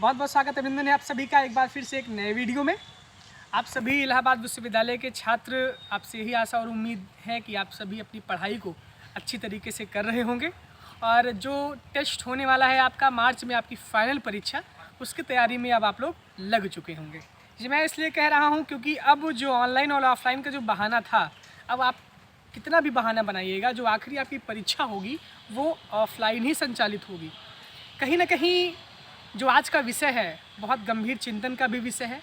बहुत बहुत स्वागत अभिनंदन है आप सभी का एक बार फिर से एक नए वीडियो में। आप सभी इलाहाबाद विश्वविद्यालय के छात्र, आपसे यही आशा और उम्मीद है कि आप सभी अपनी पढ़ाई को अच्छी तरीके से कर रहे होंगे और जो टेस्ट होने वाला है आपका मार्च में, आपकी फाइनल परीक्षा, उसकी तैयारी में अब आप लोग लग चुके होंगे। जी मैं इसलिए कह रहा हूँ क्योंकि अब जो ऑनलाइन और ऑफलाइन का जो बहाना था, अब आप कितना भी बहाना बनाइएगा, जो आखिरी आपकी परीक्षा होगी वो ऑफलाइन ही संचालित होगी। कहीं ना कहीं जो आज का विषय है बहुत गंभीर चिंतन का भी विषय है।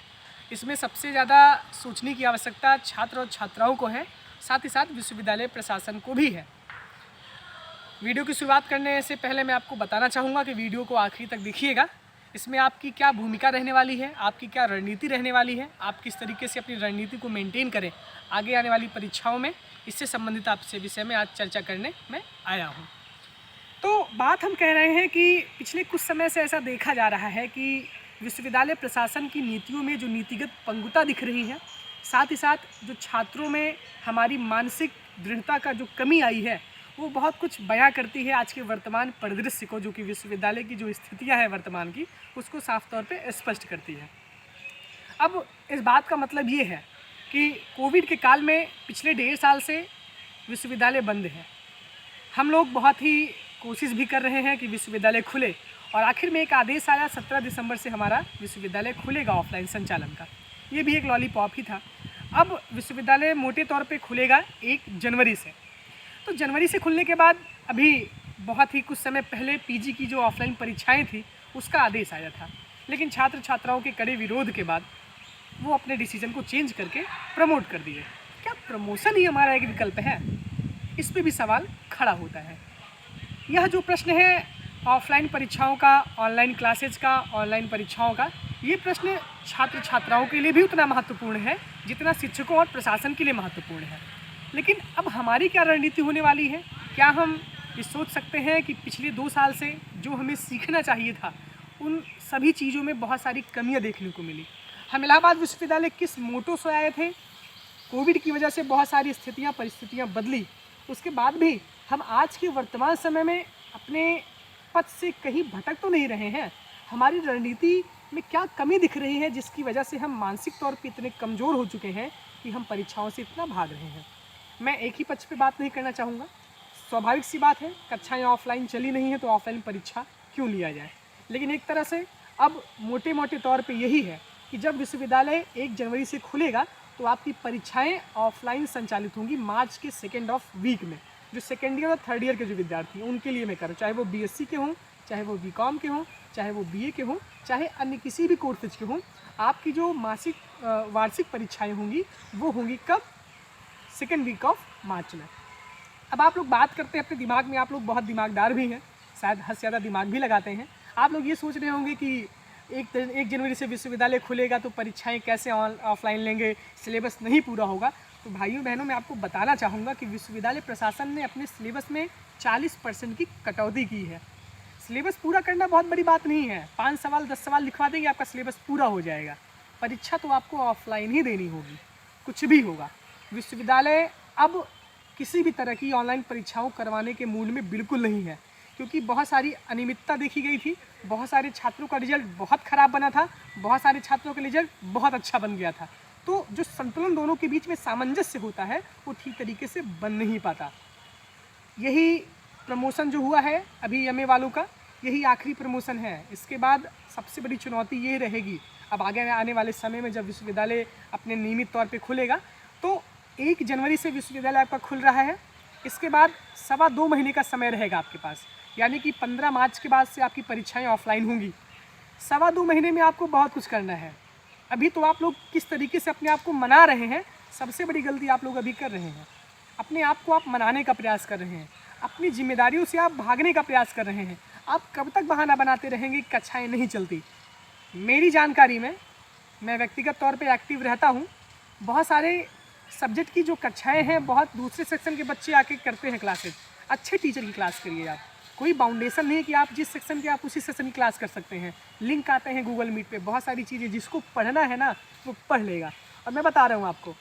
इसमें सबसे ज़्यादा सोचने की आवश्यकता छात्र और छात्राओं को है, साथ ही साथ विश्वविद्यालय प्रशासन को भी है। वीडियो की शुरुआत करने से पहले मैं आपको बताना चाहूँगा कि वीडियो को आखिरी तक देखिएगा। इसमें आपकी क्या भूमिका रहने वाली है, आपकी क्या रणनीति रहने वाली है, आप किस तरीके से अपनी रणनीति को मेंटेन करें आगे आने वाली परीक्षाओं में, इससे संबंधित आपसे विषय में आज चर्चा करने में आया हूँ। तो बात हम कह रहे हैं कि पिछले कुछ समय से ऐसा देखा जा रहा है कि विश्वविद्यालय प्रशासन की नीतियों में जो नीतिगत पंगुता दिख रही है, साथ ही साथ जो छात्रों में हमारी मानसिक दृढ़ता का जो कमी आई है, वो बहुत कुछ बयां करती है आज के वर्तमान परिदृश्य को, जो कि विश्वविद्यालय की जो स्थितियां हैं वर्तमान की, उसको साफ तौर पे स्पष्ट करती है। अब इस बात का मतलब ये है कि कोविड के काल में पिछले 1.5 साल से विश्वविद्यालय बंद है। हम लोग बहुत ही कोशिश भी कर रहे हैं कि विश्वविद्यालय खुले और आखिर में एक आदेश आया 17 दिसंबर से हमारा विश्वविद्यालय खुलेगा ऑफलाइन संचालन का। ये भी एक लॉलीपॉप ही था। अब विश्वविद्यालय मोटे तौर पे खुलेगा 1 जनवरी से। तो जनवरी से खुलने के बाद अभी बहुत ही कुछ समय पहले पीजी की जो ऑफलाइन परीक्षाएं थी उसका आदेश आया था, लेकिन छात्र छात्राओं के कड़े विरोध के बाद वो अपने डिसीजन को चेंज करके प्रमोट कर दिए। क्या प्रमोशन ही हमारा एक विकल्प है? इस पर भी सवाल खड़ा होता है। यह जो प्रश्न है ऑफलाइन परीक्षाओं का, ऑनलाइन क्लासेज का, ऑनलाइन परीक्षाओं का, ये प्रश्न छात्र छात्राओं के लिए भी उतना महत्वपूर्ण है जितना शिक्षकों और प्रशासन के लिए महत्वपूर्ण है। लेकिन अब हमारी क्या रणनीति होने वाली है? क्या हम ये सोच सकते हैं कि पिछले 2 साल से जो हमें सीखना चाहिए था, उन सभी चीज़ों में बहुत सारी कमियां देखने को मिली। हम इलाहाबाद विश्वविद्यालय किस मोटो से आए थे, कोविड की वजह से बहुत सारी स्थितियाँ परिस्थितियाँ बदली, उसके बाद भी हम आज के वर्तमान समय में अपने पथ से कहीं भटक तो नहीं रहे हैं। हमारी रणनीति में क्या कमी दिख रही है जिसकी वजह से हम मानसिक तौर पे इतने कमज़ोर हो चुके हैं कि हम परीक्षाओं से इतना भाग रहे हैं? मैं एक ही पक्ष पे बात नहीं करना चाहूँगा। स्वाभाविक सी बात है, कक्षाएं ऑफलाइन चली नहीं है तो ऑफलाइन परीक्षा क्यों लिया जाए। लेकिन एक तरह से अब मोटे मोटे तौर पर यही है कि जब विश्वविद्यालय 1 जनवरी से खुलेगा तो आपकी परीक्षाएँ ऑफलाइन संचालित होंगी मार्च के 2nd वीक में। जो 2nd ईयर और 3rd ईयर के जो विद्यार्थी हैं उनके लिए मैं कर रहा हूँ, चाहे वो बीएससी के हों, चाहे वो बीकॉम के हों, चाहे वो बीए के हों, चाहे अन्य किसी भी कोर्सेज के हों। आपकी जो मासिक वार्षिक परीक्षाएं होंगी वो होंगी कब? 2nd वीक ऑफ मार्च में। अब आप लोग बात करते हैं अपने दिमाग में, आप लोग बहुत दिमागदार भी हैं, शायद हद से ज़्यादा दिमाग भी लगाते हैं। आप लोग ये सोच रहे होंगे कि 1 जनवरी से विश्वविद्यालय खुलेगा तो परीक्षाएँ कैसे ऑफलाइन लेंगे, सिलेबस नहीं पूरा होगा। तो भाइयों बहनों, मैं आपको बताना चाहूँगा कि विश्वविद्यालय प्रशासन ने अपने सिलेबस में 40% की कटौती की है। सिलेबस पूरा करना बहुत बड़ी बात नहीं है, 5 सवाल 10 सवाल लिखवा देंगे, आपका सिलेबस पूरा हो जाएगा। परीक्षा तो आपको ऑफलाइन ही देनी होगी, कुछ भी होगा। विश्वविद्यालय अब किसी भी तरह की ऑनलाइन परीक्षाओं करवाने के मूड में बिल्कुल नहीं है, क्योंकि बहुत सारी अनियमितता देखी गई थी। बहुत सारे छात्रों का रिजल्ट बहुत ख़राब बना था, बहुत सारे छात्रों का रिजल्ट बहुत अच्छा बन गया था। तो जो संतुलन दोनों के बीच में सामंजस्य होता है वो ठीक तरीके से बन नहीं पाता। यही प्रमोशन जो हुआ है अभी एमए वालों का, यही आखिरी प्रमोशन है। इसके बाद सबसे बड़ी चुनौती ये रहेगी, अब आगे आने वाले समय में जब विश्वविद्यालय अपने नियमित तौर पे खुलेगा तो 1 जनवरी से विश्वविद्यालय आपका खुल रहा है। इसके बाद 2.25 महीने का समय रहेगा आपके पास, यानी कि 15 मार्च के बाद से आपकी परीक्षाएँ ऑफलाइन होंगी। 2.25 महीने में आपको बहुत कुछ करना है। अभी तो आप लोग किस तरीके से अपने आप को मना रहे हैं, सबसे बड़ी गलती आप लोग अभी कर रहे हैं। अपने आप को आप मनाने का प्रयास कर रहे हैं, अपनी जिम्मेदारियों से आप भागने का प्रयास कर रहे हैं। आप कब तक बहाना बनाते रहेंगे कि कक्षाएँ नहीं चलती? मेरी जानकारी में, मैं व्यक्तिगत तौर पे एक्टिव रहता हूँ। बहुत सारे सब्जेक्ट की जो कक्षाएँ हैं, बहुत दूसरे सेक्शन के बच्चे आके करते हैं क्लासेज। अच्छे टीचर की क्लास करिए आप, कोई बाउंडेशन नहीं है कि आप जिस सेक्शन के आप उसी सेक्शन की क्लास कर सकते हैं। लिंक आते हैं गूगल मीट पे, बहुत सारी चीज़ें, जिसको पढ़ना है ना वो पढ़ लेगा। और मैं बता रहा हूँ आपको,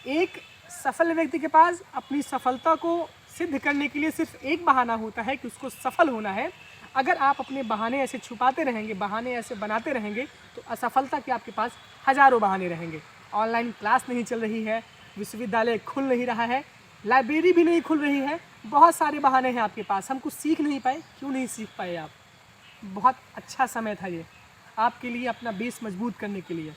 एक सफल व्यक्ति के पास अपनी सफलता को सिद्ध करने के लिए सिर्फ एक बहाना होता है कि उसको सफल होना है। अगर आप अपने बहाने ऐसे छुपाते रहेंगे, बहाने ऐसे बनाते रहेंगे, तो असफलता के आपके पास हज़ारों बहाने रहेंगे। ऑनलाइन क्लास नहीं चल रही है, विश्वविद्यालय खुल नहीं रहा है, लाइब्रेरी भी नहीं खुल रही है, बहुत सारे बहाने हैं आपके पास। हम कुछ सीख नहीं पाए। क्यों नहीं सीख पाए आप? बहुत अच्छा समय था ये आपके लिए, अपना बेस मजबूत करने के लिए।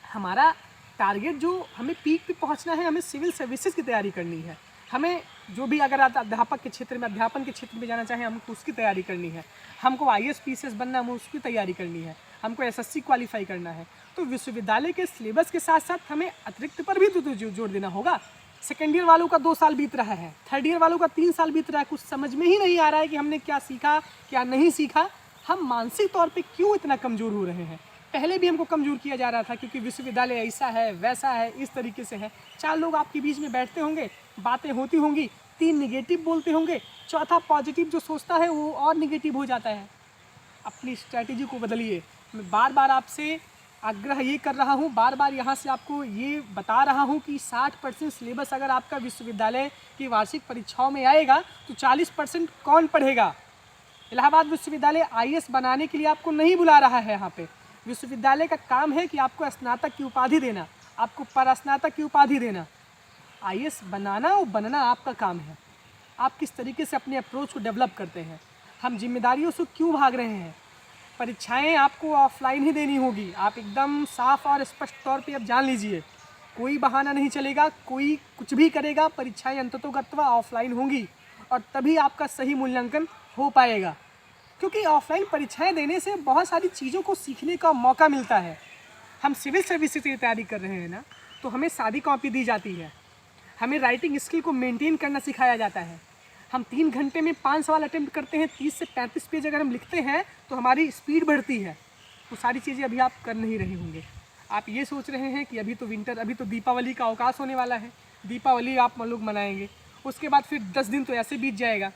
हमारा टारगेट जो हमें पीक पे पहुंचना है, हमें सिविल सर्विसेज की तैयारी करनी है। हमें जो भी, अगर आप अध्यापक के क्षेत्र में, अध्यापन के क्षेत्र में जाना चाहें, हमको उसकी तैयारी करनी है। हमको IAS PCS बनना, हमें उसकी तैयारी करनी है। हमको SSC क्वालिफाई करना है। तो विश्वविद्यालय के सिलेबस के साथ साथ हमें अतिरिक्त पर भी तो जोर देना होगा। सेकेंड ईयर वालों का 2 साल बीत रहा है, थर्ड ईयर वालों का 3 साल बीत रहा है, कुछ समझ में ही नहीं आ रहा है कि हमने क्या सीखा, क्या नहीं सीखा। हम मानसिक तौर पे क्यों इतना कमज़ोर हो रहे हैं? पहले भी हमको कमज़ोर किया जा रहा था, क्योंकि विश्वविद्यालय ऐसा है, वैसा है, इस तरीके से है। 4 लोग आपके बीच में बैठते होंगे, बातें होती होंगी, 3 निगेटिव बोलते होंगे, चौथा पॉजिटिव जो सोचता है वो और निगेटिव हो जाता है। अपनी स्ट्रैटेजी को बदलिए। मैं बार बार आपसे आग्रह ये कर रहा हूँ, बार बार यहाँ से आपको ये बता रहा हूँ कि 60% सिलेबस अगर आपका विश्वविद्यालय की वार्षिक परीक्षाओं में आएगा, तो 40% कौन पढ़ेगा? इलाहाबाद विश्वविद्यालय IAS बनाने के लिए आपको नहीं बुला रहा है। यहाँ पे विश्वविद्यालय का काम है कि आपको स्नातक की उपाधि देना, आपको परास्नातक की उपाधि देना। IAS बनाना और बनना आपका काम है। आप किस तरीके से अपने अप्रोच को डेवलप करते हैं। हम जिम्मेदारियों से क्यों भाग रहे हैं? परीक्षाएं आपको ऑफलाइन ही देनी होगी। आप एकदम साफ और स्पष्ट तौर पे अब जान लीजिए, कोई बहाना नहीं चलेगा, कोई कुछ भी करेगा। परीक्षाएं अंततोगत्वा ऑफलाइन होंगी और तभी आपका सही मूल्यांकन हो पाएगा। क्योंकि ऑफलाइन परीक्षाएं देने से बहुत सारी चीज़ों को सीखने का मौका मिलता है। हम सिविल सर्विसेज की तैयारी कर रहे हैं ना, तो हमें सादी कॉपी दी जाती है, हमें राइटिंग स्किल को मेंटेन करना सिखाया जाता है। हम 3 घंटे में 5 सवाल अटेम्प्ट करते हैं, 30 से 35 पेज अगर हम लिखते हैं तो हमारी स्पीड बढ़ती है। वो सारी चीज़ें अभी आप कर नहीं रहे होंगे। आप ये सोच रहे हैं कि अभी तो विंटर, अभी तो दीपावली का अवकाश होने वाला है, दीपावली आप लोग मनाएंगे, उसके बाद फिर 10 दिन तो ऐसे बीत जाएगा,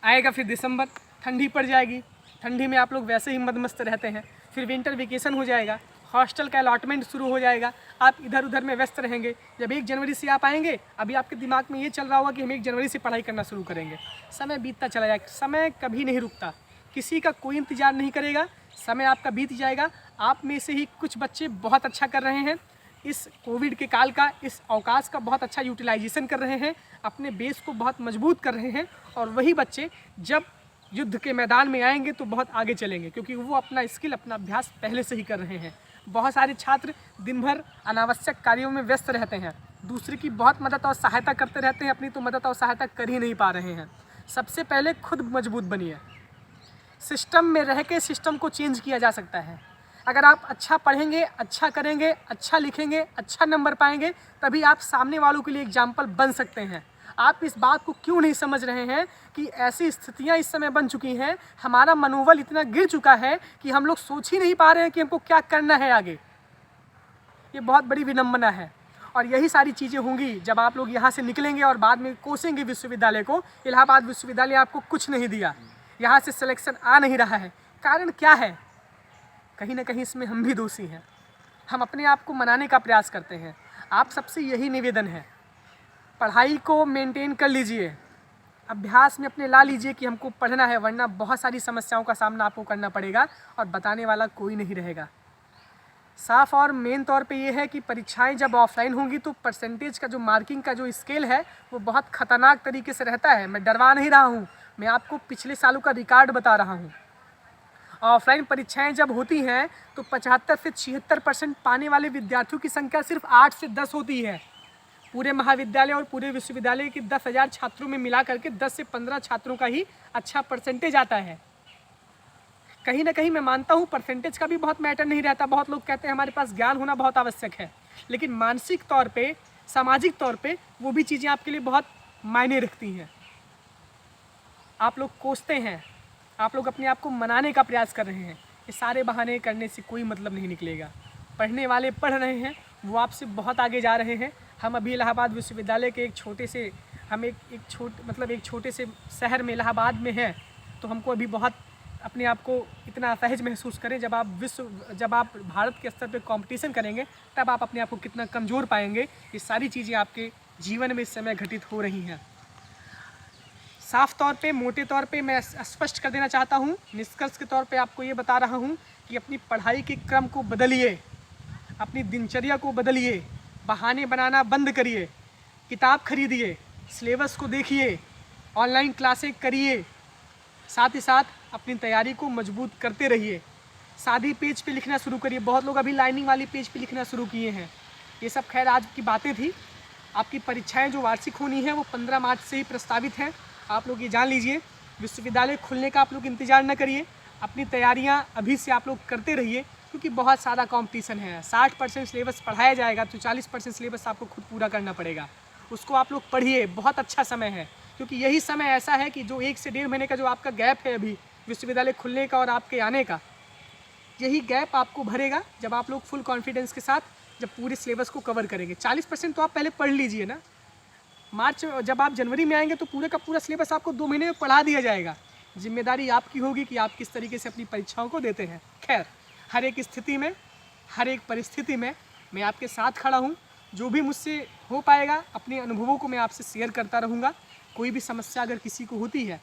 आएगा फिर दिसंबर, ठंडी पड़ जाएगी, ठंडी में आप लोग वैसे ही मदमस्त रहते हैं। फिर विंटर वेकेशन हो जाएगा, हॉस्टल का अलॉटमेंट शुरू हो जाएगा, आप इधर उधर में व्यस्त रहेंगे। जब 1 जनवरी से आप आएंगे, अभी आपके दिमाग में ये चल रहा होगा कि हम 1 जनवरी से पढ़ाई करना शुरू करेंगे। समय बीतता चला जाएगा, समय कभी नहीं रुकता, किसी का कोई इंतज़ार नहीं करेगा, समय आपका बीत जाएगा। आप में से ही कुछ बच्चे बहुत अच्छा कर रहे हैं, इस कोविड के काल का, इस अवकाश का बहुत अच्छा यूटिलाइजेशन कर रहे हैं, अपने बेस को बहुत मजबूत कर रहे हैं। और वही बच्चे जब युद्ध के मैदान में आएंगे तो बहुत आगे चलेंगे, क्योंकि वो अपना स्किल, अपना अभ्यास पहले से ही कर रहे हैं। बहुत सारे छात्र दिन भर अनावश्यक कार्यों में व्यस्त रहते हैं, दूसरे की बहुत मदद और सहायता करते रहते हैं, अपनी तो मदद और सहायता कर ही नहीं पा रहे हैं। सबसे पहले खुद मजबूत बनिए। सिस्टम में रह के सिस्टम को चेंज किया जा सकता है। अगर आप अच्छा पढ़ेंगे, अच्छा करेंगे, अच्छा लिखेंगे, अच्छा नंबर पाएंगे, तभी आप सामने वालों के लिए एग्जाम्पल बन सकते हैं। आप इस बात को क्यों नहीं समझ रहे हैं कि ऐसी स्थितियां इस समय बन चुकी हैं, हमारा मनोबल इतना गिर चुका है कि हम लोग सोच ही नहीं पा रहे हैं कि हमको क्या करना है आगे। ये बहुत बड़ी विडंबना है। और यही सारी चीज़ें होंगी जब आप लोग यहाँ से निकलेंगे और बाद में कोसेंगे विश्वविद्यालय को। इलाहाबाद विश्वविद्यालय आपको कुछ नहीं दिया, यहाँ से सिलेक्शन आ नहीं रहा है। कारण क्या है? कहीं ना कहीं इसमें हम भी दोषी हैं। हम अपने आप को मनाने का प्रयास करते हैं। आप सबसे यही निवेदन है, पढ़ाई को मेंटेन कर लीजिए, अभ्यास में अपने ला लीजिए कि हमको पढ़ना है, वरना बहुत सारी समस्याओं का सामना आपको करना पड़ेगा और बताने वाला कोई नहीं रहेगा। साफ और मेन तौर पे ये है कि परीक्षाएं जब ऑफलाइन होंगी तो परसेंटेज का जो मार्किंग का जो स्केल है वो बहुत ख़तरनाक तरीके से रहता है। मैं डरवा नहीं रहा हूँ, मैं आपको पिछले सालों का रिकॉर्ड बता रहा हूँ। ऑफलाइन परीक्षाएं जब होती हैं तो 75 से 76% पाने वाले विद्यार्थियों की संख्या सिर्फ 8 से 10 होती है। पूरे महाविद्यालय और पूरे विश्वविद्यालय के 10,000 छात्रों में मिला करके 10 से 15 छात्रों का ही अच्छा परसेंटेज आता है। कहीं ना कहीं मैं मानता हूँ परसेंटेज का भी बहुत मैटर नहीं रहता। बहुत लोग कहते हैं हमारे पास ज्ञान होना बहुत आवश्यक है, लेकिन मानसिक तौर पे, सामाजिक तौर पे वो भी चीज़ें आपके लिए बहुत मायने रखती हैं। आप लोग कोसते हैं, आप लोग अपने आप को मनाने का प्रयास कर रहे हैं। ये सारे बहाने करने से कोई मतलब नहीं निकलेगा। पढ़ने वाले पढ़ रहे हैं, वो आपसे बहुत आगे जा रहे हैं। हम अभी इलाहाबाद विश्वविद्यालय के एक छोटे से शहर में इलाहाबाद में हैं, तो हमको अभी बहुत अपने आप को इतना असहज महसूस करें। जब आप भारत के स्तर पे कंपटीशन करेंगे, तब आप अपने आप को कितना कमज़ोर पाएंगे। ये सारी चीज़ें आपके जीवन में इस समय घटित हो रही हैं। साफ तौर पे, मोटे तौर पे मैं स्पष्ट कर देना चाहता हूँ, निष्कर्ष के तौर पे आपको ये बता रहा हूँ कि अपनी पढ़ाई के क्रम को बदलिए, अपनी दिनचर्या को बदलिए, बहाने बनाना बंद करिए, किताब खरीदिए, सिलेबस को देखिए, ऑनलाइन क्लासें करिए, साथ ही साथ अपनी तैयारी को मजबूत करते रहिए। सादी पेज पे लिखना शुरू करिए। बहुत लोग अभी लाइनिंग वाली पेज पे लिखना शुरू किए हैं। ये सब खैर आज की बातें थी। आपकी परीक्षाएं जो वार्षिक होनी है वो 15 मार्च से ही प्रस्तावित हैं। आप लोग ये जान लीजिए। विश्वविद्यालय खुलने का आप लोग इंतज़ार न करिए, अपनी तैयारियां अभी से आप लोग करते रहिए, क्योंकि बहुत सारा कंपटीशन है। 60% सिलेबस पढ़ाया जाएगा तो 40% सिलेबस आपको खुद पूरा करना पड़ेगा। उसको आप लोग पढ़िए, बहुत अच्छा समय है, क्योंकि यही समय ऐसा है कि जो 1 से 1.5 महीने का जो आपका गैप है अभी विश्वविद्यालय खुलने का और आपके आने का, यही गैप आपको भरेगा जब आप लोग फुल कॉन्फिडेंस के साथ जब पूरे सिलेबस को कवर करेंगे। 40% तो आप पहले पढ़ लीजिए ना। मार्च जब आप जनवरी में आएंगे तो पूरे का पूरा सिलेबस आपको 2 महीने में पढ़ा दिया जाएगा। जिम्मेदारी आपकी होगी कि आप किस तरीके से अपनी परीक्षाओं को देते हैं। खैर, हर एक स्थिति में, हर एक परिस्थिति में मैं आपके साथ खड़ा हूँ। जो भी मुझसे हो पाएगा अपने अनुभवों को मैं आपसे शेयर करता रहूँगा। कोई भी समस्या अगर किसी को होती है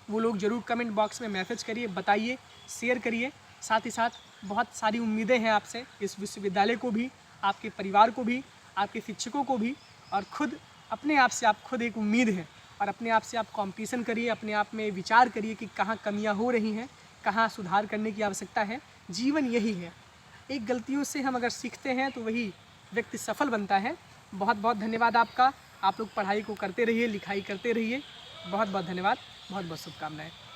वो लोग ज़रूर कमेंट बॉक्स में मैसेज करिए, बताइए, शेयर करिए। साथ ही साथ बहुत सारी उम्मीदें हैं आपसे, इस विश्वविद्यालय को भी, आपके परिवार को भी, आपके शिक्षकों को भी, और खुद अपने आप से आप खुद एक उम्मीद है। और अपने आप से आप कंपटीशन करिए, अपने आप में विचार करिए कि कहाँ कमियाँ हो रही हैं, कहाँ सुधार करने की आवश्यकता है। जीवन यही है, एक गलतियों से हम अगर सीखते हैं तो वही व्यक्ति सफल बनता है। बहुत बहुत धन्यवाद आपका। आप लोग पढ़ाई को करते रहिए, लिखाई करते रहिए। बहुत बहुत धन्यवाद, बहुत बहुत शुभकामनाएं।